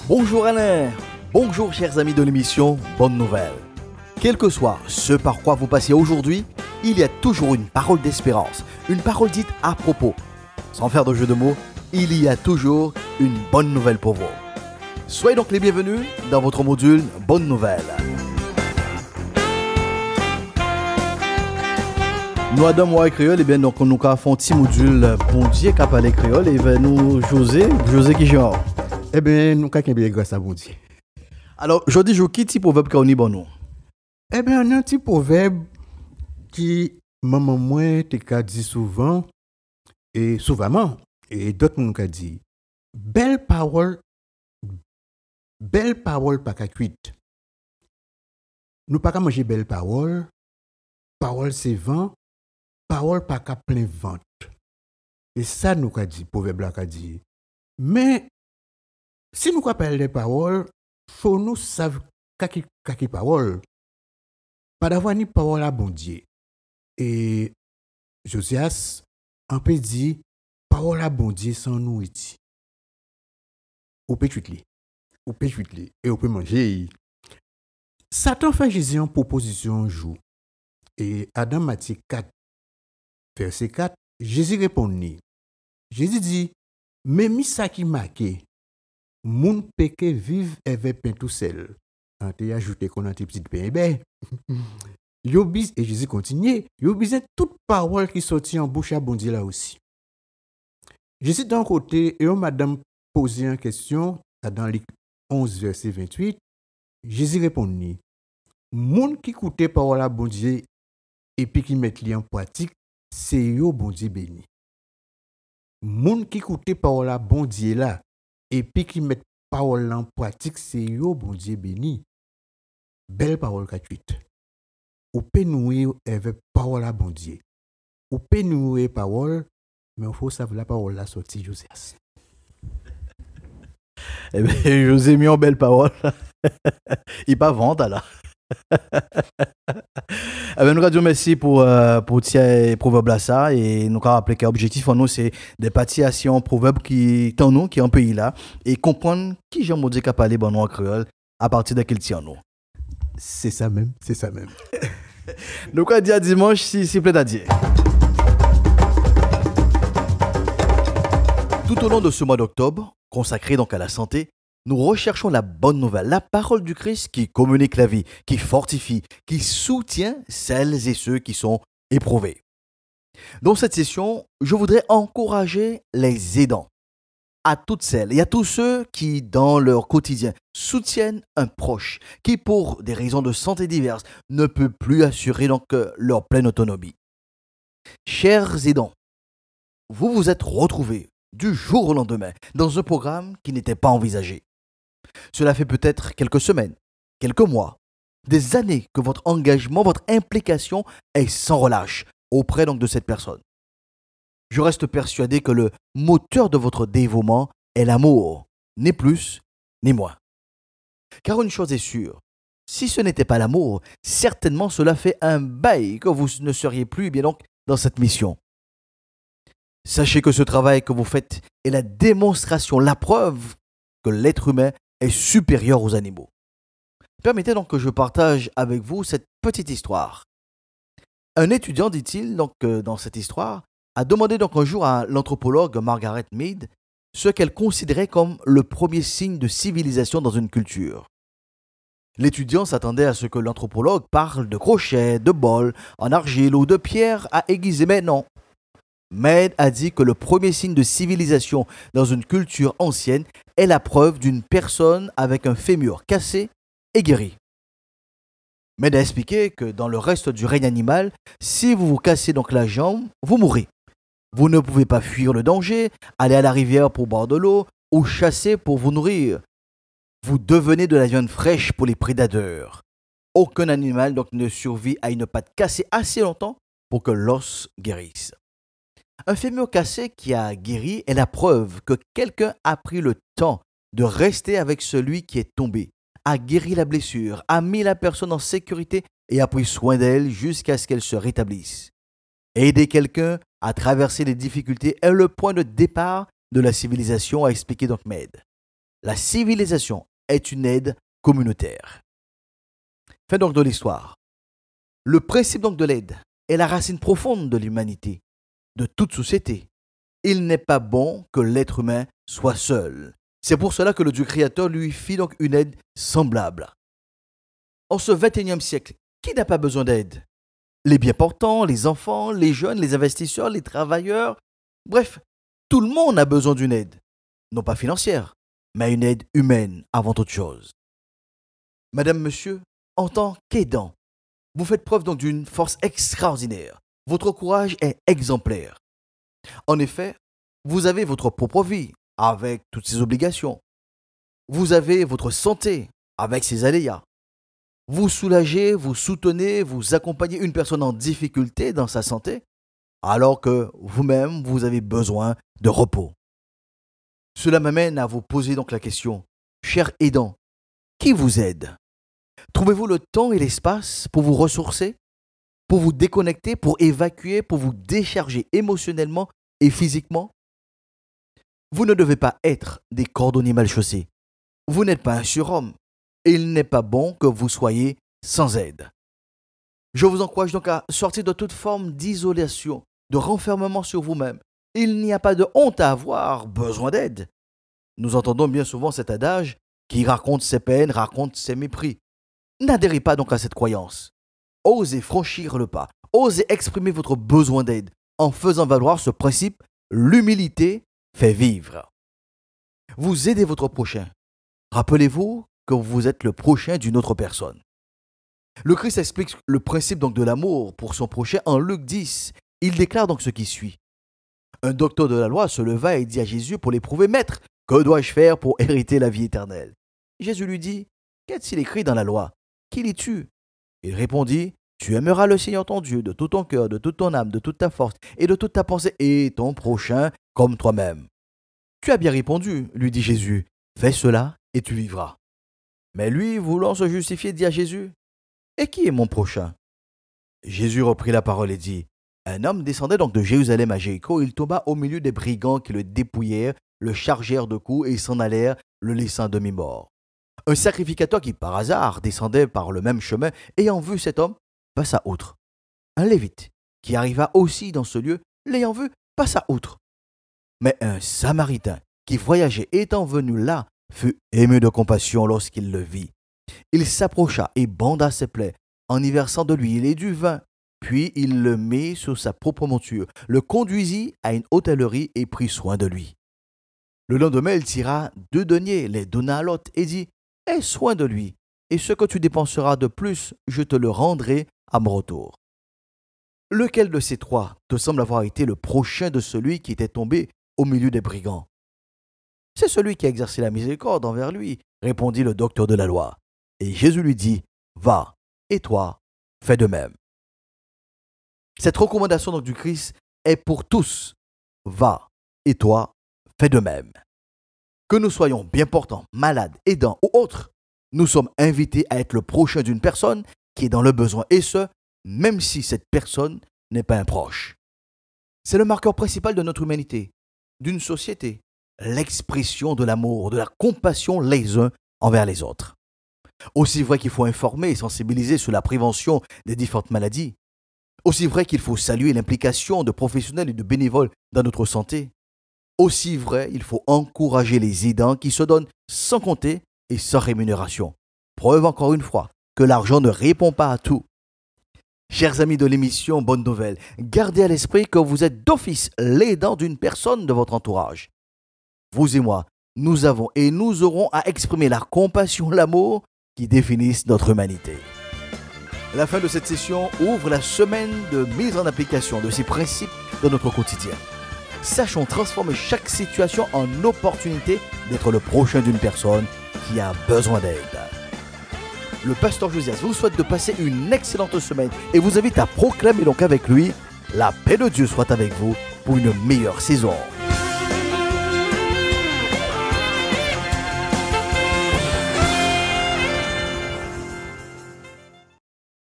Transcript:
Bonjour Alain, bonjour chers amis de l'émission Bonne Nouvelle. Quel que soit ce par quoi vous passez aujourd'hui, il y a toujours une parole d'espérance, une parole dite à propos. Sans faire de jeu de mots, il y a toujours une bonne nouvelle pour vous. Soyez donc les bienvenus dans votre module Bonne Nouvelle. Nous Adam moi créole et bien donc nous avons un petit module bon Dieu qui parle créole et ben nous José qui genre. Eh bien, nous avons bien grâce à bon Dieu. Alors, aujourd'hui, je quitte le proverbe qu'on y bon nous. Eh bien, on a un petit proverbe qui, maman, moi, te dit souvent, et souvent, et d'autres m'ont dit, belle parole, pas qu'à cuite. Nous pas qu'à manger belle parole, parole c'est vent, parole pas qu'à plein ventre. Et ça, nous qu'a dit, proverbe là qu'a dit. Mais, si nous parlons des paroles, faut nous savoir qu'est-ce parole. Pas d'avoir ni parole à bon Dieu. Et Josias, on peut dire parole à bon Dieu sans nous ici. Ou peut tuer, et on peut manger. Satan fait Jésus en proposition un jour. Et Adam Matthieu 4, verset 4, Jésus répondit. Jésus dit, mais mi ça qui marqué. Moun peke vive avec pain tout seul. On t'a ajouté qu'on a un petit pain ben. Et Jésus continue, yo besoin toute parole qui sortit en bouche à bon Dieu là aussi. Jésus d'un côté et on madame posé une question dans Luc 11 verset 28. Jésus répondit, moun qui écoute parole à bon Dieu et puis qui met li en pratique, c'est yo bon Dieu béni. Moun qui écoute parole à bon Dieu là et puis qui met parole en pratique, c'est yo bon Dieu béni. Belle parole gratuite. Ou peut nous avec parole à bon Dieu. Ou peut nous parole, mais il faut savoir la parole la sortie Josias. Eh bien, José mis en belle parole. Il pas vendre là. Eh bien, nous avons merci pour ces proverbes là ça et nous avons rappelé que l'objectif en nous c'est de partir à un proverbe qui en nous qui est un pays là et comprendre qui Jean Dieu qui a parlé bon en créole à partir de quel tient nous. C'est ça même. Nous avons dit à dimanche s'il plaît à dire. Tout au long de ce mois d'octobre, consacré donc à la santé, nous recherchons la bonne nouvelle, la parole du Christ qui communique la vie, qui fortifie, qui soutient celles et ceux qui sont éprouvés. Dans cette session, je voudrais encourager les aidants, à toutes celles et à tous ceux qui, dans leur quotidien, soutiennent un proche qui, pour des raisons de santé diverses, ne peut plus assurer donc leur pleine autonomie. Chers aidants, vous vous êtes retrouvés du jour au lendemain dans un programme qui n'était pas envisagé. Cela fait peut-être quelques semaines, quelques mois, des années que votre engagement, votre implication est sans relâche auprès donc de cette personne. Je reste persuadé que le moteur de votre dévouement est l'amour, ni plus ni moins. Car une chose est sûre, si ce n'était pas l'amour, certainement cela fait un bail que vous ne seriez plus bien donc dans cette mission. Sachez que ce travail que vous faites est la démonstration, la preuve que l'être humain est supérieur aux animaux. Permettez donc que je partage avec vous cette petite histoire. Un étudiant, dit-il, donc dans cette histoire, a demandé donc un jour à l'anthropologue Margaret Mead ce qu'elle considérait comme le premier signe de civilisation dans une culture. L'étudiant s'attendait à ce que l'anthropologue parle de crochets, de bols en argile ou de pierres à aiguiser, mais non. Mead a dit que le premier signe de civilisation dans une culture ancienne est la preuve d'une personne avec un fémur cassé et guéri. Mead a expliqué que dans le reste du règne animal, si vous vous cassez donc la jambe, vous mourrez. Vous ne pouvez pas fuir le danger, aller à la rivière pour boire de l'eau ou chasser pour vous nourrir. Vous devenez de la viande fraîche pour les prédateurs. Aucun animal donc ne survit à une patte cassée assez longtemps pour que l'os guérisse. Un fémur cassé qui a guéri est la preuve que quelqu'un a pris le temps de rester avec celui qui est tombé, a guéri la blessure, a mis la personne en sécurité et a pris soin d'elle jusqu'à ce qu'elle se rétablisse. Aider quelqu'un à traverser les difficultés est le point de départ de la civilisation, a expliqué donc Med. La civilisation est une aide communautaire. Fin donc de l'histoire. Le principe donc de l'aide est la racine profonde de l'humanité, de toute société. Il n'est pas bon que l'être humain soit seul. C'est pour cela que le Dieu créateur lui fit donc une aide semblable. En ce 21e siècle, qui n'a pas besoin d'aide? Les bien portants, les enfants, les jeunes, les investisseurs, les travailleurs, bref, tout le monde a besoin d'une aide. Non pas financière, mais une aide humaine avant toute chose. Madame, monsieur, en tant qu'aidant, vous faites preuve donc d'une force extraordinaire. Votre courage est exemplaire. En effet, vous avez votre propre vie, avec toutes ses obligations. Vous avez votre santé, avec ses aléas. Vous soulagez, vous soutenez, vous accompagnez une personne en difficulté dans sa santé, alors que vous-même, vous avez besoin de repos. Cela m'amène à vous poser donc la question, cher aidant, qui vous aide? Trouvez-vous le temps et l'espace pour vous ressourcer, pour vous déconnecter, pour évacuer, pour vous décharger émotionnellement et physiquement? Vous ne devez pas être des cordonniers mal chaussés. Vous n'êtes pas un surhomme. Et il n'est pas bon que vous soyez sans aide. Je vous encourage donc à sortir de toute forme d'isolation, de renfermement sur vous-même. Il n'y a pas de honte à avoir besoin d'aide. Nous entendons bien souvent cet adage qui raconte ses peines, raconte ses mépris. N'adhérez pas donc à cette croyance. Osez franchir le pas. Osez exprimer votre besoin d'aide en faisant valoir ce principe, l'humilité fait vivre. Vous aidez votre prochain. Rappelez-vous que vous êtes le prochain d'une autre personne. Le Christ explique le principe donc de l'amour pour son prochain en Luc 10. Il déclare donc ce qui suit. Un docteur de la loi se leva et dit à Jésus pour l'éprouver, « Maître, que dois-je faire pour hériter la vie éternelle ?» Jésus lui dit, « Qu'est-il écrit dans la loi? Qui lis-tu » Il répondit, « Tu aimeras le Seigneur ton Dieu de tout ton cœur, de toute ton âme, de toute ta force et de toute ta pensée, et ton prochain comme toi-même. » Tu as bien répondu, lui dit Jésus, « Fais cela et tu vivras. » Mais lui, voulant se justifier, dit à Jésus, « Et qui est mon prochain ?» Jésus reprit la parole et dit, « Un homme descendait donc de Jérusalem à Jéricho, il tomba au milieu des brigands qui le dépouillèrent, le chargèrent de coups et s'en allèrent, le laissant demi-mort. Un sacrificateur qui, par hasard, descendait par le même chemin, ayant vu cet homme, passa outre. Un lévite, qui arriva aussi dans ce lieu, l'ayant vu, passa outre. Mais un samaritain, qui voyageait étant venu là, fut ému de compassion lorsqu'il le vit. Il s'approcha et banda ses plaies, en y versant de l'huile et du vin. Puis il le mit sur sa propre monture, le conduisit à une hôtellerie et prit soin de lui. Le lendemain, il tira 2 deniers, les donna à l'hôte et dit, « Aie soin de lui, et ce que tu dépenseras de plus, je te le rendrai à mon retour. » Lequel de ces 3 te semble avoir été le prochain de celui qui était tombé au milieu des brigands? C'est celui qui a exercé la miséricorde envers lui, répondit le docteur de la loi. Et Jésus lui dit, va, et toi, fais de même. Cette recommandation donc du Christ est pour tous. Va, et toi, fais de même. Que nous soyons bien portants, malades, aidants ou autres, nous sommes invités à être le prochain d'une personne qui est dans le besoin, et ce, même si cette personne n'est pas un proche. C'est le marqueur principal de notre humanité, d'une société, l'expression de l'amour, de la compassion les uns envers les autres. Aussi vrai qu'il faut informer et sensibiliser sur la prévention des différentes maladies, aussi vrai qu'il faut saluer l'implication de professionnels et de bénévoles dans notre santé, aussi vrai il faut encourager les aidants qui se donnent sans compter et sans rémunération. Preuve encore une fois que l'argent ne répond pas à tout. Chers amis de l'émission Bonne Nouvelle, gardez à l'esprit que vous êtes d'office l'aidant d'une personne de votre entourage. Vous et moi, nous avons et nous aurons à exprimer la compassion, l'amour qui définissent notre humanité. La fin de cette session ouvre la semaine de mise en application de ces principes dans notre quotidien. Sachons transformer chaque situation en opportunité d'être le prochain d'une personne qui a besoin d'aide. Le pasteur Josias vous souhaite de passer une excellente semaine et vous invite à proclamer donc avec lui « La paix de Dieu soit avec vous pour une meilleure saison ».